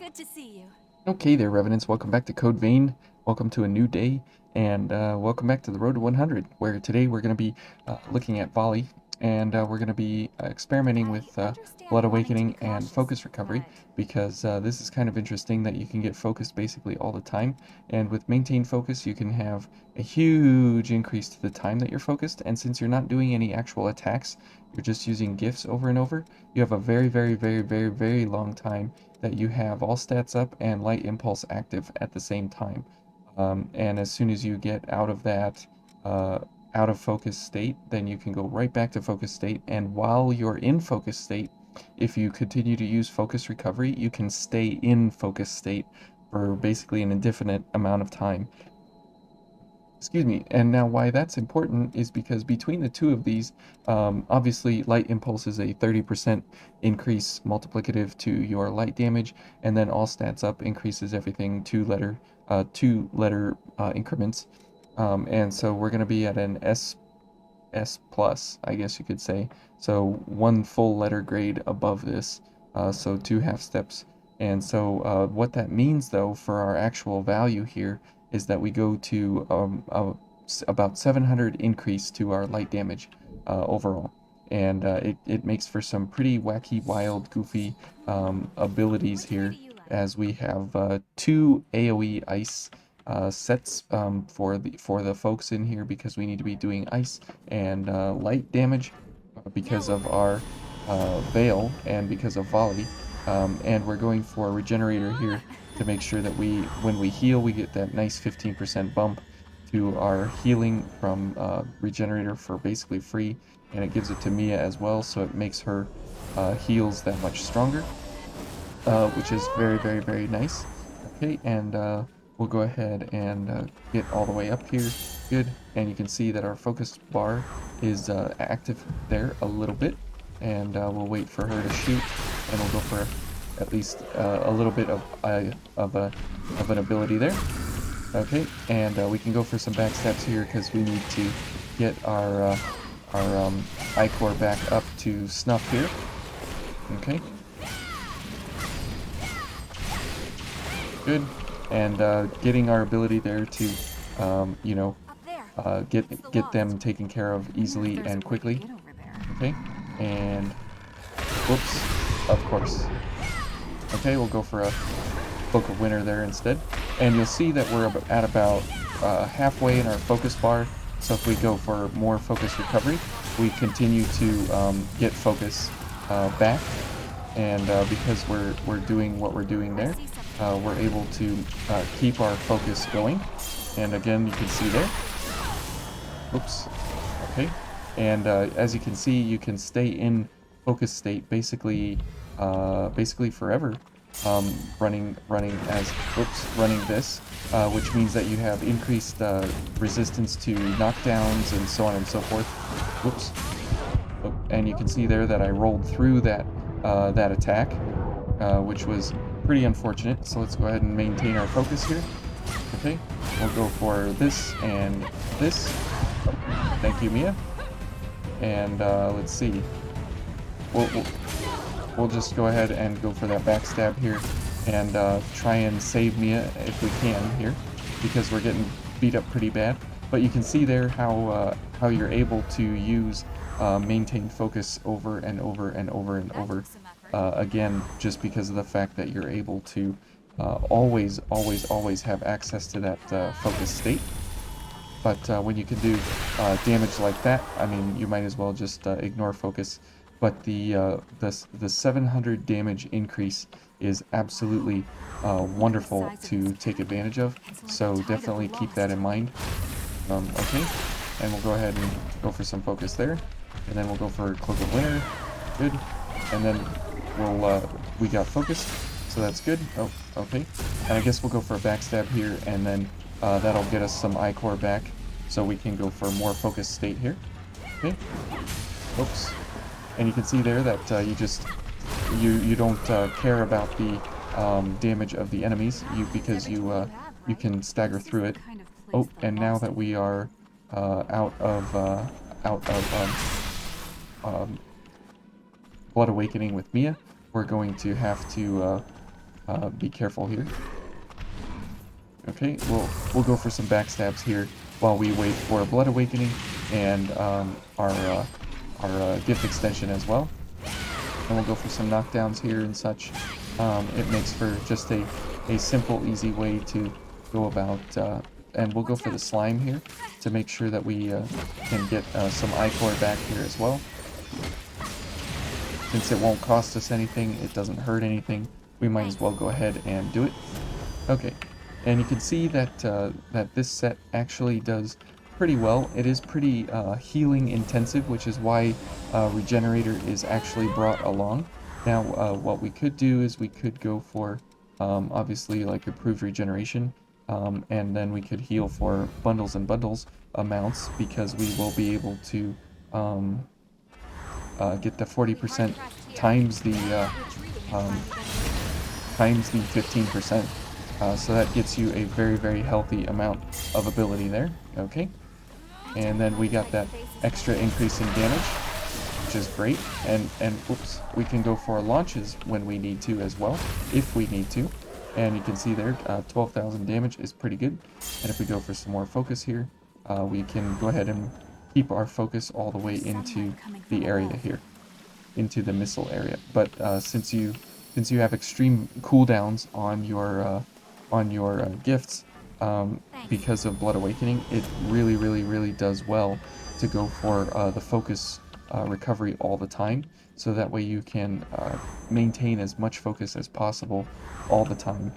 Good to see you. Okay there, Revenants. Welcome back to Code Vein. Welcome to a new day, and welcome back to the Road to 100, where today we're going to be looking at volley, and we're going to be experimenting I with Blood understand wanting to be Awakening and cautious, focus recovery, but because this is kind of interesting that you can get focused basically all the time, and with maintained focus, you can have a huge increase to the time that you're focused, and since you're not doing any actual attacks, you're just using gifts over and over, you have a very, very, very, very, very long time that you have all stats up and light impulse active at the same time. And as soon as you get out of that uh, out of focus state, then you can go right back to focus state. And while you're in focus state, if you continue to use focus recovery, you can stay in focus state for basically an indefinite amount of time. Excuse me. And now why that's important is because between the two of these, obviously light impulse is a 30% increase multiplicative to your light damage, and then all stats up increases everything two letter increments. And so we're going to be at an S plus, I guess you could say. So one full letter grade above this, so two half steps. And so what that means though for our actual value here is that we go to about 700 increase to our light damage overall. And it makes for some pretty wacky, wild, goofy abilities which way here do you like? as we have two AoE ice sets for the folks in here because we need to be doing ice and light damage Now because we're of ready. our veil and because of volley. And we're going for a regenerator Ah! here to make sure that when we heal, we get that nice 15% bump to our healing from regenerator for basically free, and it gives it to Mia as well, so it makes her heals that much stronger, which is very, very, very nice. Okay, and we'll go ahead and get all the way up here. Good, and you can see that our focus bar is active there a little bit, and we'll wait for her to shoot, and we'll go for at least a little bit of an ability there. Okay, and we can go for some backstabs here because we need to get our ichor back up to snuff here. Okay, good, and getting our ability there to, you know, Up there. It's the get loft. them taken care of Wonder if easily there's a and way to quickly. get over there. Okay, and whoops, of course. Okay, we'll go for a Book of Winter there instead, and you'll see that we're at about halfway in our focus bar. So if we go for more focus recovery, we continue to get focus back, and because we're doing what we're doing I there, see something. we're able to keep our focus going. And again, you can see there. Oops. Okay. And as you can see, you can stay in focus state basically forever. Running this, which means that you have increased resistance to knockdowns and so on and so forth. Whoops. Oh, and you can see there that I rolled through that attack, which was pretty unfortunate. So let's go ahead and maintain our focus here. Okay, we'll go for this and this. Oh, thank you, Mia. And let's see. We'll, we'll we'll just go ahead and go for that backstab here and try and save Mia if we can here because we're getting beat up pretty bad. But you can see there how you're able to use maintain focus over and over and over and That over took some effort. again, just because of the fact that you're able to always, always, always have access to that focus state. But when you can do damage like that, I mean, you might as well just ignore focus. But the 700 damage increase is absolutely Look at the wonderful size of this to take gap. advantage of. It's like the So tide of the definitely keep that lost. in mind. Okay, and we'll go ahead and go for some focus there, and then we'll go for Cloak of Winter. Good, and then we got focused, so that's good. Oh, okay, and I guess we'll go for a backstab here, and then that'll get us some ichor back, so we can go for more focused state here. Okay, oops, and you can see there that you don't care about the damage of the enemies because Every tool you have, you right? can stagger This seems through the it. kind of place Oh, the and now lost that we abandon. are out of um, Blood Awakening with Mia, we're going to have to Be careful here. Okay, we'll go for some backstabs here while we wait for Blood Awakening and our gift extension as well. And we'll go for some knockdowns here and such. It makes for just a simple, easy way to go about, and we'll go for the slime here to make sure that we can get some ichor back here as well. Since it won't cost us anything, it doesn't hurt anything, we might as well go ahead and do it. Okay, and you can see that that this set actually does pretty well. It is pretty healing intensive, which is why Regenerator is actually brought along. Now, what we could do is we could go for obviously like improved regeneration, and then we could heal for bundles and bundles amounts because we will be able to get the 40% times the um, times the 15%. So that gets you a very, very healthy amount of ability there. Okay. And then we got that extra increase in damage, which is great. And oops, we can go for launches when we need to as well, if we need to. And you can see there, 12,000 damage is pretty good. And if we go for some more focus here, we can go ahead and keep our focus all the way into the area here, into the missile area. But since you have extreme cooldowns on your gifts, because of Blood Awakening, it really, really, really does well to go for the focus recovery all the time, so that way you can maintain as much focus as possible all the time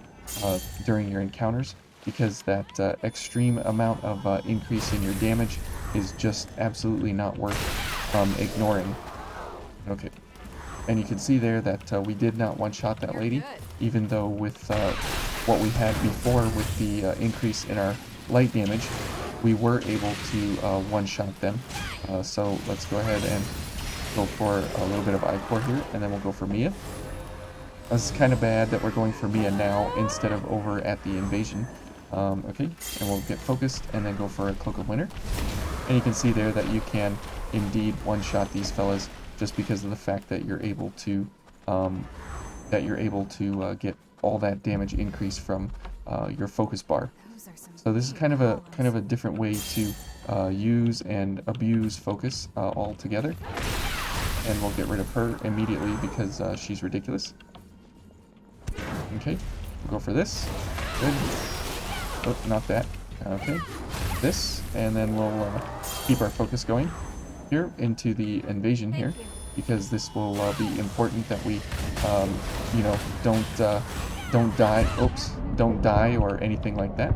during your encounters, because that extreme amount of increase in your damage is just absolutely not worth ignoring. Okay. And you can see there that we did not one-shot that lady, even though with what we had before with the increase in our light damage, we were able to one-shot them. So let's go ahead and go for a little bit of ichor here, and then we'll go for Mia. This is kind of bad that we're going for Mia now instead of over at the invasion. Okay, and we'll get focused and then go for a Cloak of Winter. And you can see there that you can indeed one-shot these fellas just because of the fact that you're able to get all that damage increase from your focus bar. So this is kind of a different way to use and abuse focus all together. And we'll get rid of her immediately because she's ridiculous. Okay, we'll go for this. Good. Oh, not that. Okay, this, and then we'll keep our focus going here into the invasion here, because this will be important that we, you know, don't die. Oops, don't die or anything like that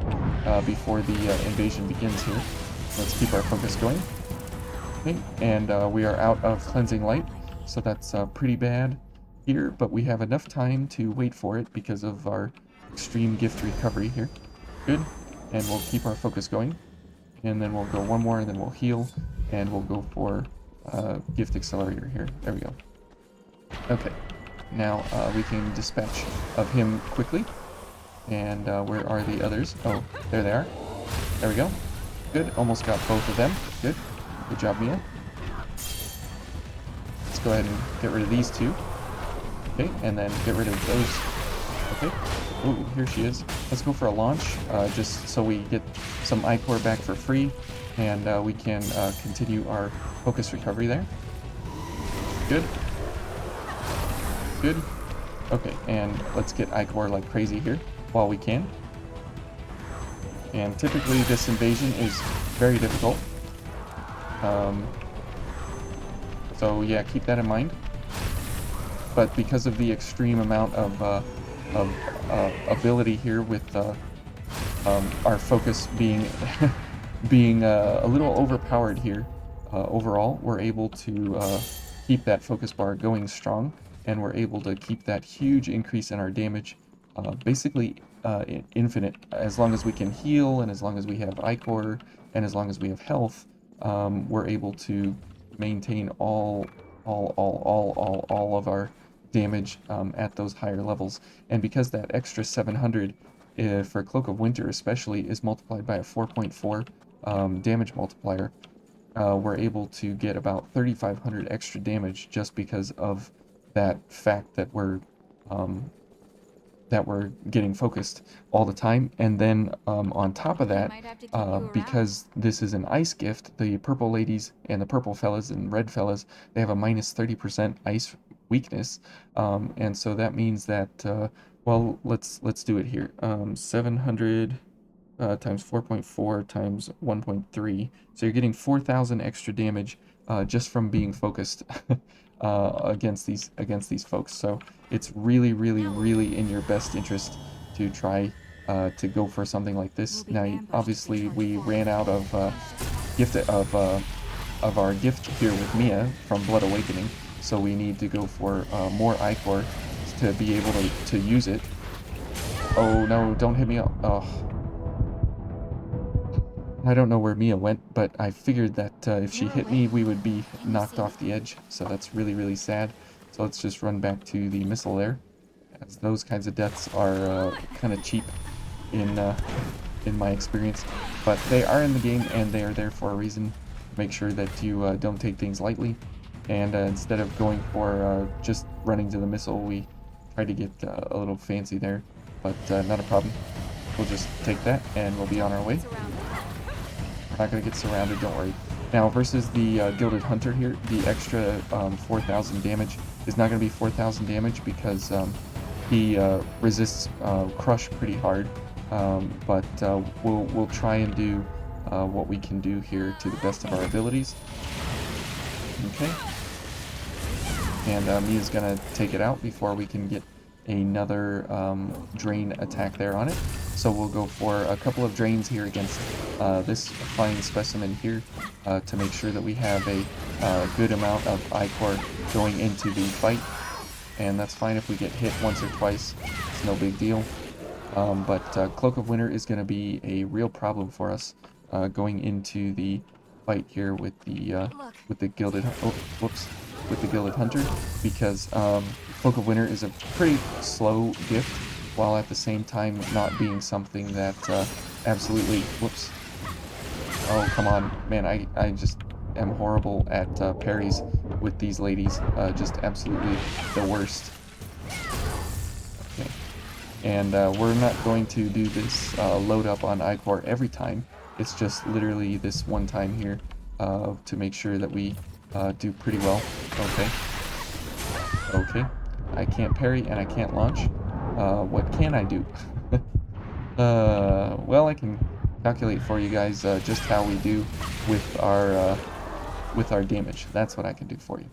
before the invasion begins here. Let's keep our focus going. Okay, and we are out of cleansing light, so that's pretty bad here, but we have enough time to wait for it because of our extreme gift recovery here. Good, and we'll keep our focus going, and then we'll go one more, and then we'll heal, and we'll go for gift accelerator here. There we go. Okay, now we can dispatch of him quickly. And where are the others? Oh, there they are. There we go. Good, almost got both of them. Good. Good job, Mia. Let's go ahead and get rid of these two. Okay, and then get rid of those. Okay. Ooh, here she is. Let's go for a launch, just so we get some ichor back for free, and we can continue our focus recovery there. Good. Good. Okay, and let's get ichor like crazy here while we can. And typically this invasion is very difficult. So yeah, keep that in mind. But because of the extreme amount of ability here with our focus being being a little overpowered here, overall, we're able to keep that focus bar going strong, and we're able to keep that huge increase in our damage basically infinite. As long as we can heal, and as long as we have ichor, and as long as we have health, we're able to maintain all of our damage at those higher levels. And because that extra 700 for Cloak of Winter especially is multiplied by a 4.4 damage multiplier, we're able to get about 3,500 extra damage just because of that fact that we're that we're getting focused all the time. And then on top of I that, might have to keep you around. because this is an ice gift, the purple ladies and the purple fellas and red fellas, they have a minus 30% ice weakness. And so that means that, well, let's do it here. 700 times 4.4 times 1.3. So you're getting 4,000 extra damage just from being focused against these folks. So it's really, really, No, really in your best interest to try to go for something like we'll this. be Now, ambushed if we obviously, charge we forward. ran out gift of our gift here with Mia from Blood Awakening, so we need to go for more ichor to be able to use it. Oh no! Don't hit me up. Oh. I don't know where Mia went, but I figured that if she You're hit me, awake. we would be Can you knocked see? off the edge. So that's really, really sad. So let's just run back to the missile there, as those kinds of deaths are kind of cheap in in my experience. But they are in the game, and they are there for a reason. Make sure that you don't take things lightly. And instead of going for just running to the missile, we try to get a little fancy there. But not a problem. We'll just take that, and we'll be on our way. Surrounded. We're not going to get surrounded, don't worry. Now, versus the Gilded Hunter here, the extra 4,000 damage is not going to be 4,000 damage because he resists Crush pretty hard. But we'll try and do what we can do here to the best of our abilities. Okay. And Mia's going to take it out before we can get another drain attack there on it. So we'll go for a couple of drains here against this fine specimen here to make sure that we have a good amount of ichor going into the fight. And that's fine if we get hit once or twice. It's no big deal. But Cloak of Winter is going to be a real problem for us going into the fight here Look. with the Gilded whoops, with the Gilded Hunter, because Cloak of Winter is a pretty slow gift, while at the same time not being something that absolutely whoops. Oh come on, man! I just am horrible at parries with these ladies. Just absolutely the worst. Okay. And we're not going to do this load up on ichor every time. It's just literally this one time here to make sure that we do pretty well. Okay. Okay. I can't parry and I can't launch. What can I do? Well, I can calculate for you guys just how we do with our damage. That's what I can do for you.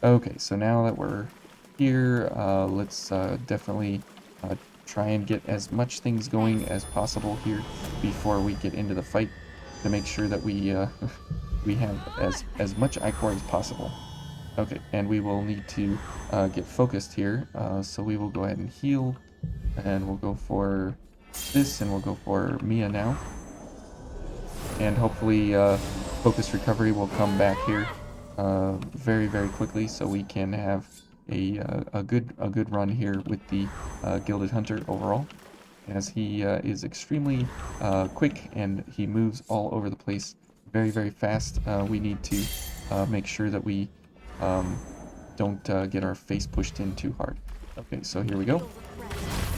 Okay, so now that we're here, let's definitely try and get as much things going as possible here before we get into the fight to make sure that we we have as much ichor as possible. Okay, and we will need to get focused here, so we will go ahead and heal, and we'll go for this, and we'll go for Mia now. And hopefully focus recovery will come back here very, very quickly, so we can have a good run here with the Gilded Hunter overall, as he is extremely quick and he moves all over the place very, very fast. We need to make sure that we don't get our face pushed in too hard. Okay, so here we go.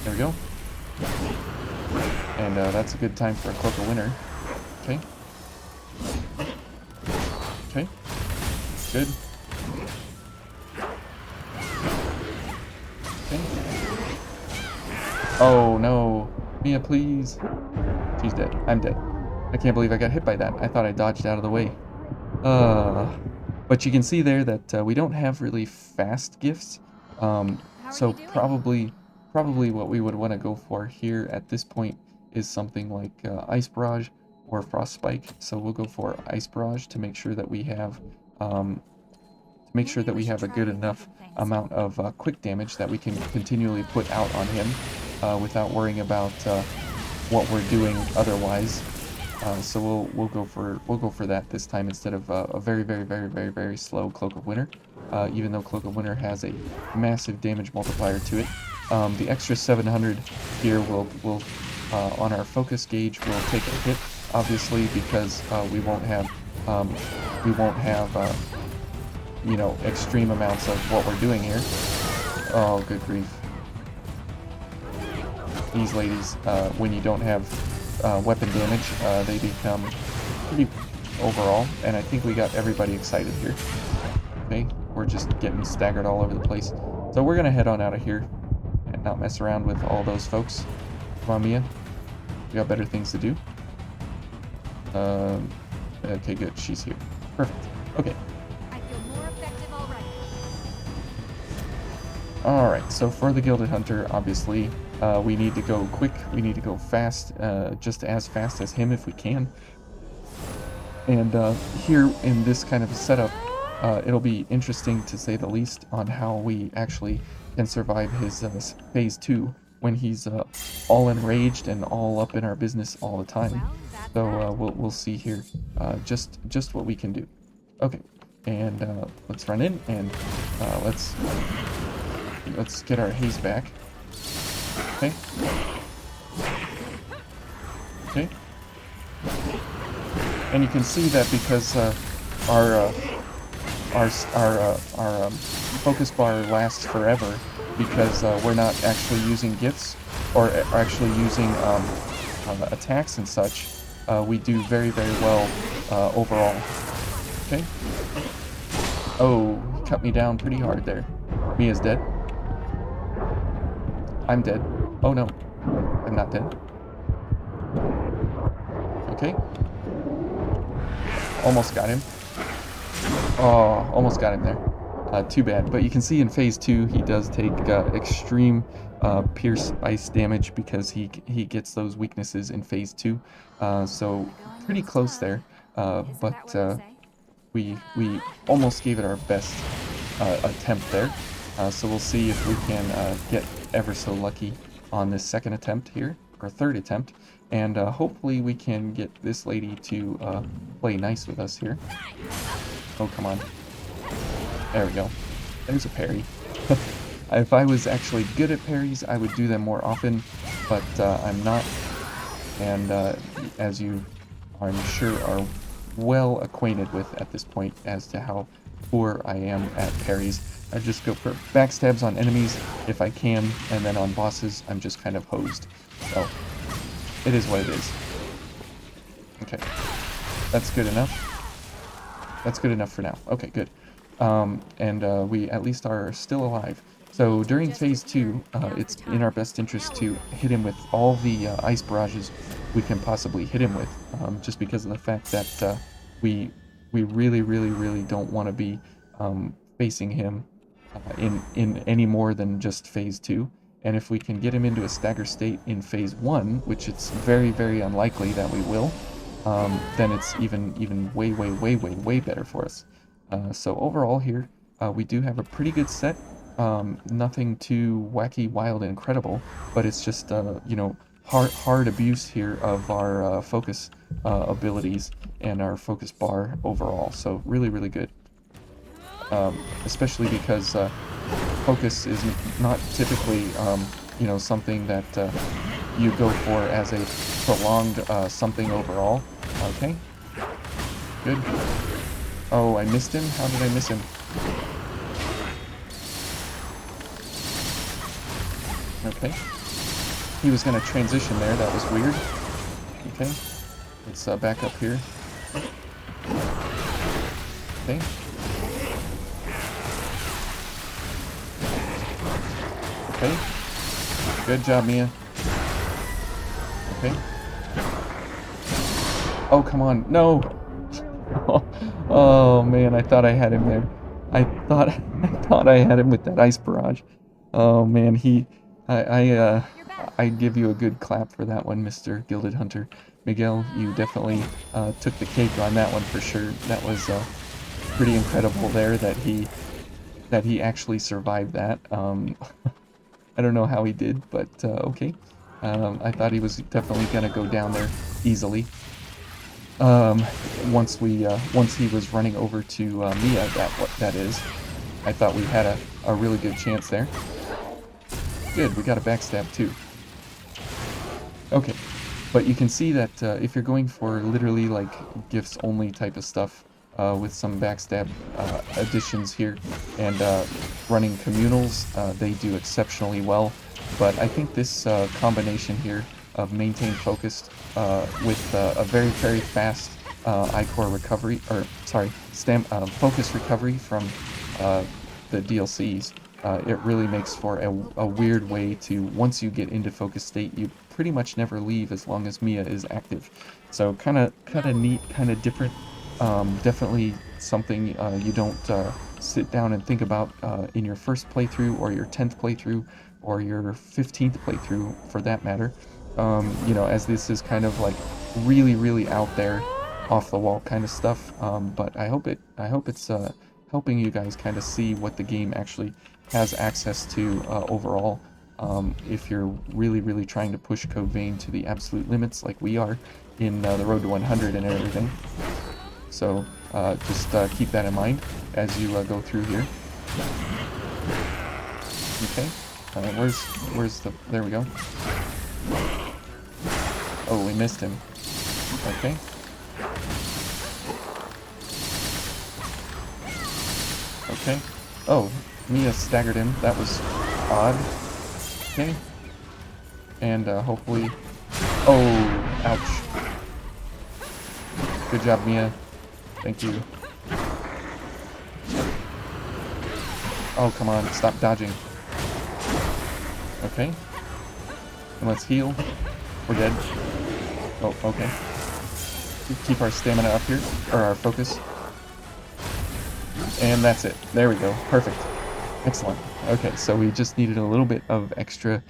There we go. And that's a good time for a Cloak of Winter. Okay. Okay. Good. Okay. Oh no. Mia, please. She's dead. I'm dead. I can't believe I got hit by that. I thought I dodged out of the way. But you can see there that we don't have really fast gifts. How are So you doing? probably what we would want to go for here at this point is something like Ice Barrage or Frost Spike. So we'll go for Ice Barrage to make sure that we have Maybe we should a try good a few enough different things. amount of quick damage that we can continually put out on him without worrying about what we're doing otherwise. So we'll go for that this time instead of a very, very, very, very, very slow Cloak of Winter. Even though Cloak of Winter has a massive damage multiplier to it, the extra 700 here will on our focus gauge will take a hit, obviously, because we won't have you know, extreme amounts of what we're doing here. Oh, good grief. these ladies, when you don't have weapon damage, they become pretty overall, and I think we got everybody excited here. Okay, we're just getting staggered all over the place. So we're gonna head on out of here and not mess around with all those folks. Come on, Mia. We got better things to do. Okay, good. She's here. Perfect. Okay. I feel more effective already. Alright, so for the Gilded Hunter, obviously, we need to go quick. We need to go fast, just as fast as him if we can. And here in this kind of a setup, it'll be interesting to say the least on how we actually can survive his phase 2 when he's all enraged and all up in our business all the time. So we'll see here just what we can do. Okay, and let's run in and let's get our haze back. Okay. Okay. And you can see that because our focus bar lasts forever, because we're not actually using gifts or actually using attacks and such. We do very, very well overall. Okay. Oh, he cut me down pretty hard there. Mia's dead. I'm dead. Oh no, I'm not dead. Okay. Almost got him. Oh, almost got him there. Too bad. But you can see in phase 2 he does take extreme pierce ice damage because he gets those weaknesses in phase 2. So pretty close there. But we almost gave it our best attempt there. So we'll see if we can get ever so lucky on this second attempt here, or third attempt, and hopefully we can get this lady to play nice with us here. Oh, come on. There we go. There's a parry. If I was actually good at parries, I would do them more often, but I'm not. And as you, I'm sure, are well acquainted with at this point as to how poor I am at parries. I just go for backstabs on enemies if I can, and then on bosses, I'm just kind of hosed. So, it is what it is. Okay. That's good enough. That's good enough for now. Okay, good. And we at least are still alive. So during phase 2, it's in our best interest to hit him with all the ice barrages we can possibly hit him with, just because of the fact that we really, really, really don't want to be facing him in any more than just phase 2. And if we can get him into a stagger state in phase 1, which it's very, very unlikely that we will, then it's even way, way, way, way, way better for us. So overall here, we do have a pretty good set. Nothing too wacky, wild, and incredible, but it's just, you know, hard abuse here of our focus abilities and our focus bar overall. So really, really good. Especially because focus is not typically, you know, something that you go for as a prolonged something overall. Okay, good. Oh, I missed him? How did I miss him? Okay. He was going to transition there. That was weird. Okay. Let's back up here. Okay. Okay. Good job, Mia. Okay. Oh, come on. No! Oh, man, I thought I had him there. I thought I had him with that ice barrage. Oh, man, I give you a good clap for that one, Mr. Gilded Hunter. Miguel, you definitely took the cake on that one for sure. That was pretty incredible there that he actually survived that. I don't know how he did, but okay. I thought he was definitely gonna go down there easily. Once he was running over to Mia, that is, I thought we had a really good chance there. Good, we got a backstab too. Okay, but you can see that if you're going for literally like gifts only type of stuff with some backstab additions here and running communals, they do exceptionally well. But I think this combination here of maintain focused with a very, very fast ichor recovery, or sorry, focus recovery from the DLCs, it really makes for a weird way to, once you get into focus state, you pretty much never leave as long as Mia is active. So kind of neat, kind of different. Definitely something you don't sit down and think about in your first playthrough or your 10th playthrough or your 15th playthrough for that matter. As this is kind of like really, really out there, off the wall kind of stuff. But I hope it's helping you guys kind of see what the game actually has access to overall. If you're really, really trying to push Code Vein to the absolute limits, like we are in the Road to 100 and everything. So just keep that in mind as you go through here. Okay. Where's the? There we go. Oh, we missed him. Okay. Okay. Oh, Mia staggered him. That was odd. Okay. And hopefully... Oh, ouch. Good job, Mia. Thank you. Oh, come on. Stop dodging. Okay. And let's heal. We're dead. Oh, okay. Keep our stamina up here. Or our focus. And that's it. There we go. Perfect. Excellent. Okay, so we just needed a little bit of extra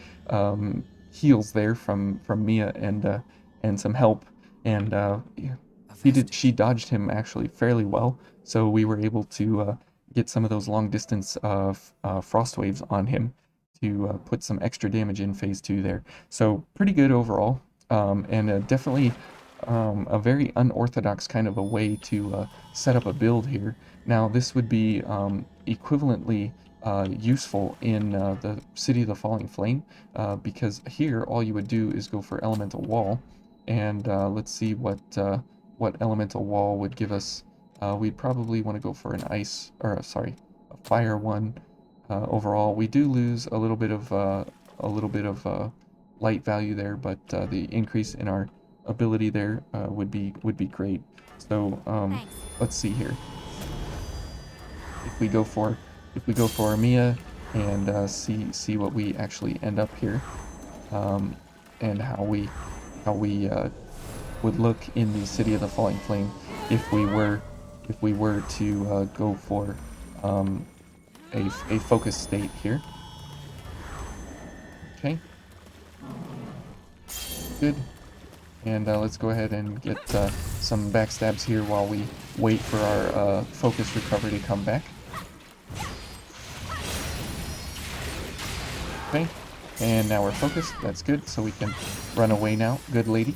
heals there from Mia and some help, and she dodged him actually fairly well, so we were able to get some of those long distance frost waves on him to put some extra damage in phase 2 there. So pretty good overall, and definitely a very unorthodox kind of a way to set up a build here. Now, this would be equivalently useful in the City of the Falling Flame, because here all you would do is go for Elemental Wall, and let's see what Elemental Wall would give us. We'd probably want to go for an ice, or sorry, a fire one. Overall, we do lose a little bit of light value there, but the increase in our ability there would be great. So let's see here. If we go for Mia and see what we actually end up here, and how we would look in the City of the Falling Flame if we were to go for a focus state here. Okay. Good. And let's go ahead and get some backstabs here while we wait for our focus recovery to come back. Okay, and now we're focused. That's good, so we can run away now. Good lady.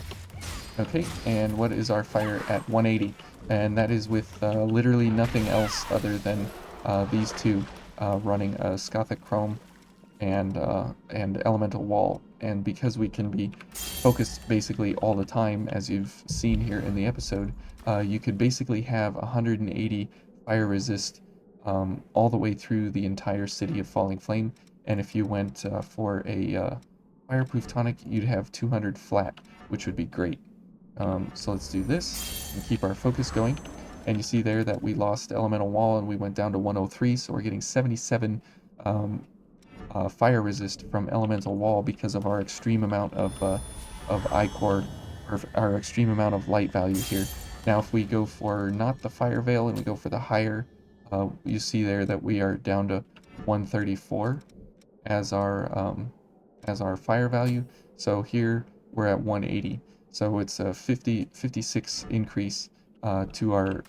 Okay, and what is our fire at 180? And that is with literally nothing else other than these two running a Scothic Chrome and Elemental Wall. And because we can be focused basically all the time, as you've seen here in the episode, you could basically have 180 fire resist all the way through the entire City of Falling Flame. And if you went for a fireproof tonic, you'd have 200 flat, which would be great. So let's do this and keep our focus going. And you see there that we lost Elemental Wall and we went down to 103, so we're getting 77 fire resist from Elemental Wall because of our extreme amount of ichor, or our extreme amount of light value here. Now if we go for not the Fire Veil and we go for the higher, you see there that we are down to 134 as our fire value. So here we're at 180. So it's a 56 increase to our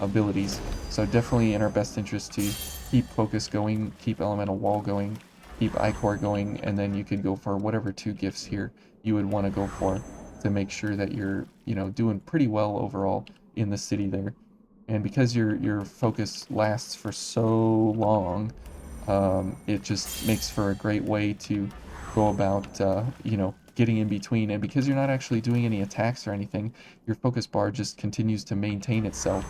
abilities. So definitely in our best interest to keep focus going, keep Elemental Wall going, keep ichor going, and then you could go for whatever two gifts here you would want to go for to make sure that you're doing pretty well overall in the city there. And because your focus lasts for so long, it just makes for a great way to go about getting in between. And because you're not actually doing any attacks or anything, your focus bar just continues to maintain itself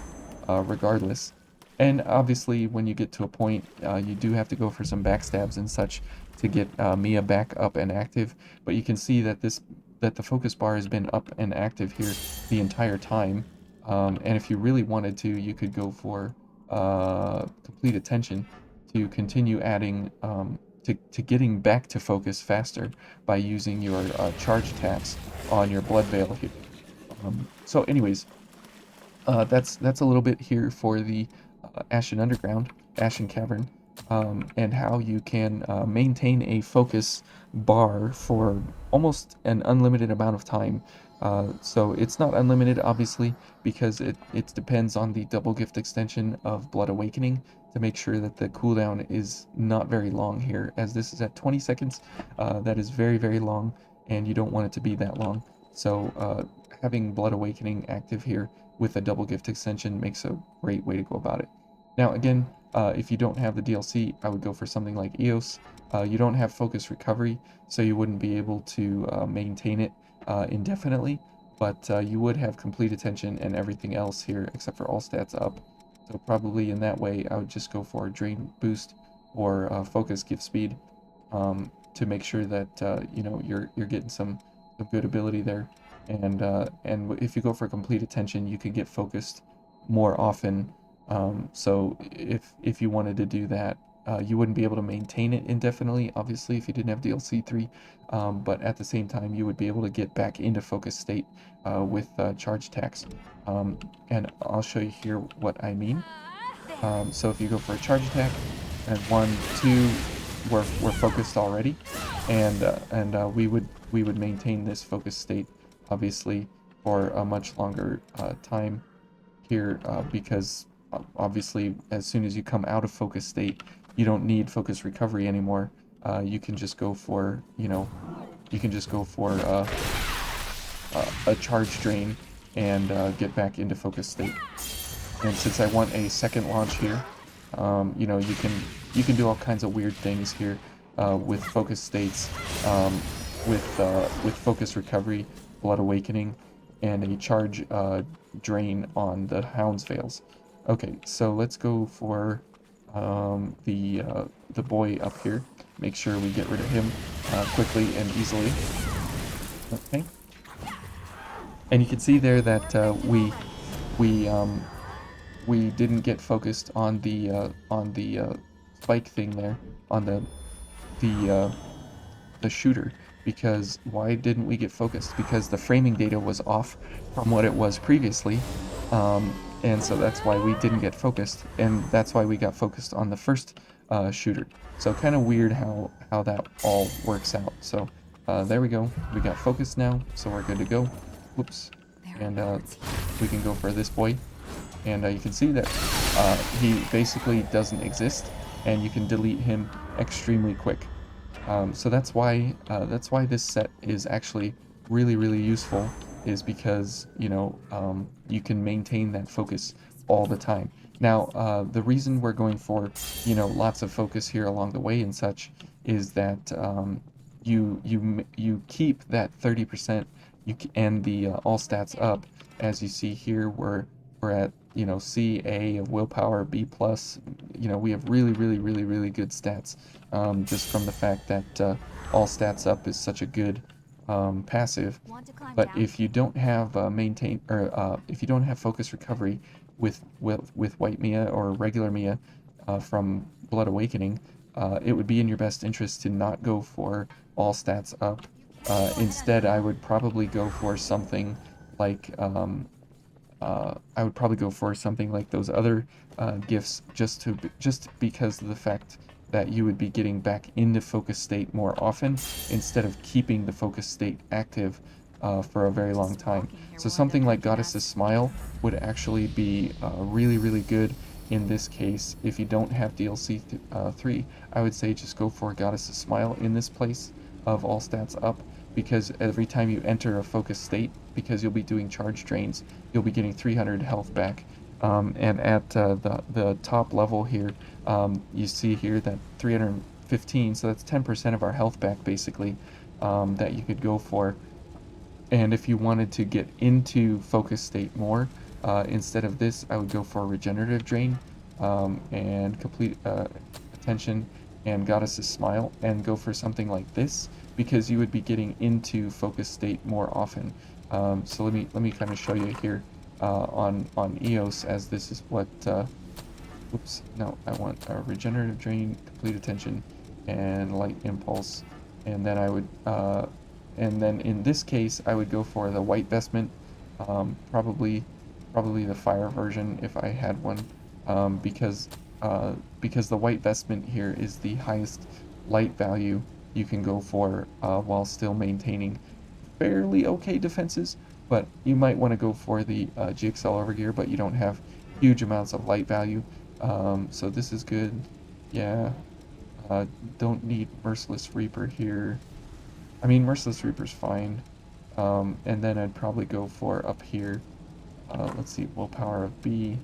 regardless. And obviously when you get to a point, you do have to go for some backstabs and such, to get Mia back up and active, but you can see that the focus bar has been up and active here the entire time. And if you really wanted to, you could go for complete attention to continue adding to getting back to focus faster by using your charge taps on your blood veil here. So anyways, that's a little bit here for the Ashen Underground, Ashen Cavern, and how you can maintain a focus bar for almost an unlimited amount of time. So it's not unlimited, obviously, because it depends on the double gift extension of Blood Awakening to make sure that the cooldown is not very long here, as this is at 20 seconds. That is very, very long, and you don't want it to be that long. So having Blood Awakening active here with a double gift extension makes a great way to go about it. Now again, if you don't have the DLC, I would go for something like EOS. You don't have focus recovery, so you wouldn't be able to maintain it indefinitely, but you would have complete attention and everything else here except for all stats up. So probably in that way, I would just go for drain boost or focus gift speed to make sure that you know you're getting some good ability there. And if you go for complete attention, you can get focused more often. So if you wanted to do that, you wouldn't be able to maintain it indefinitely, obviously, if you didn't have DLC 3. But at the same time, you would be able to get back into focus state with charge attacks. And I'll show you here what I mean. So if you go for a charge attack, and 1, 2, we're focused already, and we would maintain this focus state obviously for a much longer time here because obviously as soon as you come out of focus state, you don't need focus recovery anymore. You can just go for you can just go for a charge drain and get back into focus state. And since I want a second launch here, you know, you can do all kinds of weird things here with focus states, with focus recovery, blood awakening, and a charge drain on the Hound's Veils. Okay, so let's go for the boy up here. Make sure we get rid of him quickly and easily. Okay, and you can see there that we we didn't get focused on the spike thing there on the the shooter, because why didn't we get focused? Because the framing data was off from what it was previously, and so that's why we didn't get focused, and that's why we got focused on the first shooter. So kind of weird how that all works out. So there we go, we got focused now, so we're good to go. Whoops. And we can go for this boy, and you can see that he basically doesn't exist, and you can delete him extremely quick. So that's why this set is actually really useful, is because you can maintain that focus all the time. Now the reason we're going for lots of focus here along the way and such is that you keep that 30%, and the all stats up, as you see here. We're at C, A of willpower, B plus. We have really good stats, just from the fact that all stats up is such a good passive. But if you don't have maintain or if you don't have focus recovery with white Mia or regular Mia from Blood Awakening, it would be in your best interest to not go for all stats up. Instead, I would probably go for something like I would probably go for something like those other gifts, just because of the fact that you would be getting back into focus state more often instead of keeping the focus state active for a very long time. So something like Goddess's Smile would actually be really good in this case. If you don't have DLC 3, I would say just go for Goddess's Smile in this place of all stats up, because every time you enter a focus state, because you'll be doing charge drains, you'll be getting 300 health back. And at the top level here, you see here that 315, so that's 10% of our health back basically, that you could go for. And if you wanted to get into focus state more, instead of this, I would go for regenerative drain and complete attention and Goddess's Smile and go for something like this, because you would be getting into focus state more often. So let me kind of show you here on EOS, as this is what whoops, no, I want a regenerative drain, complete attention, and light impulse. And then I would, and then in this case, I would go for the white vestment, probably the fire version if I had one, because the white vestment here is the highest light value you can go for while still maintaining fairly okay defenses. But you might want to go for the GXL overgear, but you don't have huge amounts of light value. So this is good. Yeah. Don't need Merciless Reaper here. I mean, Merciless Reaper's fine. And then I'd probably go for up here. Let's see, willpower of B.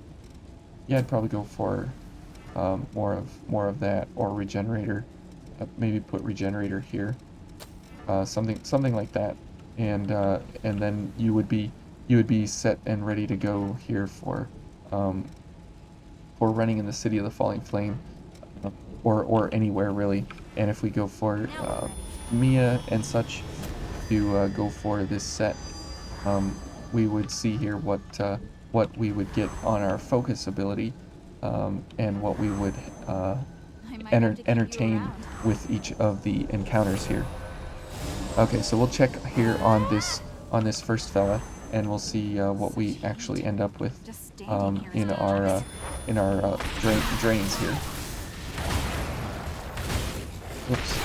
Yeah, I'd probably go for more of that, or regenerator. Maybe put regenerator here. Something like that. And then you would be set and ready to go here um, for running in the City of the Falling Flame, uh, or anywhere really. And if we go for Now we're ready. Mia and such to go for this set, um, we would see here what we would get on our focus ability, and what we would I might have to keep you entertain around. with each of the encounters here. Okay, so we'll check here on this first fella, and we'll see what we actually end up with Just standing here is in our drains here. Whoops.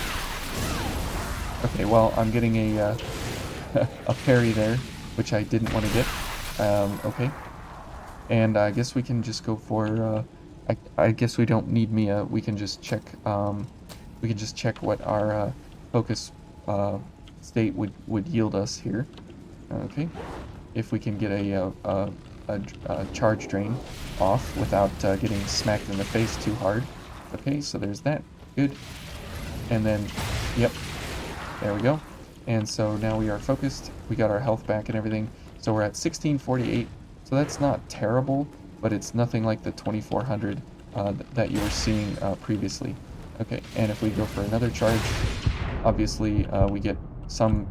Okay, well, I'm getting a a parry there, which I didn't want to get. Okay, and I guess we can just go for. I guess we don't need Mia. We can just check. We can just check what our focus state would yield us here. Okay, if we can get a charge drain off without getting smacked in the face too hard. Okay, so there's that. Good. And then, yep, there we go. And so now we are focused. We got our health back and everything. So we're at 1648. So that's not terrible, but it's nothing like the 2400 that you were seeing previously. Okay, and if we go for another charge, obviously we get some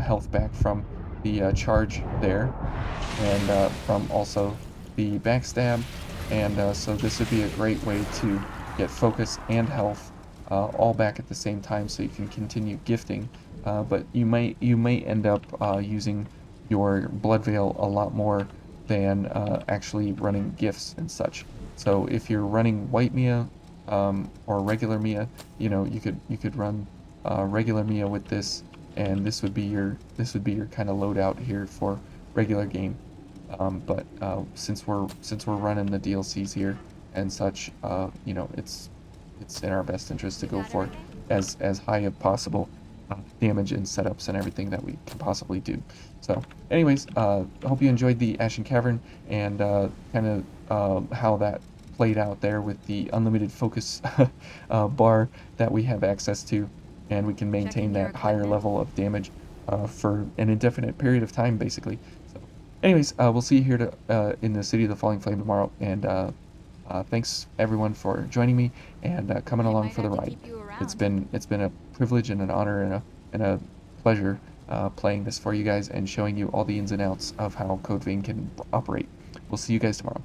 health back from the charge there, and from also the backstab. And so this would be a great way to get focus and health all back at the same time, so you can continue gifting. But you may end up using your blood veil a lot more than actually running gifts and such. So if you're running white Mia or regular Mia, you could run regular Mia with this, and this would be your kind of loadout here for regular game. But since we're running the DLCs here and such, it's in our best interest to You go got for everything? as high as possible damage and setups and everything that we can possibly do. So, anyways, I hope you enjoyed the Ashen Cavern, and kind of how that played out there with the unlimited focus bar that we have access to, and we can maintain Checking your that higher equipment. level of damage for an indefinite period of time, basically. So, anyways, we'll see you here in the City of the Falling Flame tomorrow, and thanks everyone for joining me and coming I along might for the have to ride. keep you It's around. been a privilege and an honor and a pleasure playing this for you guys and showing you all the ins and outs of how Code Vein can operate. We'll see you guys tomorrow.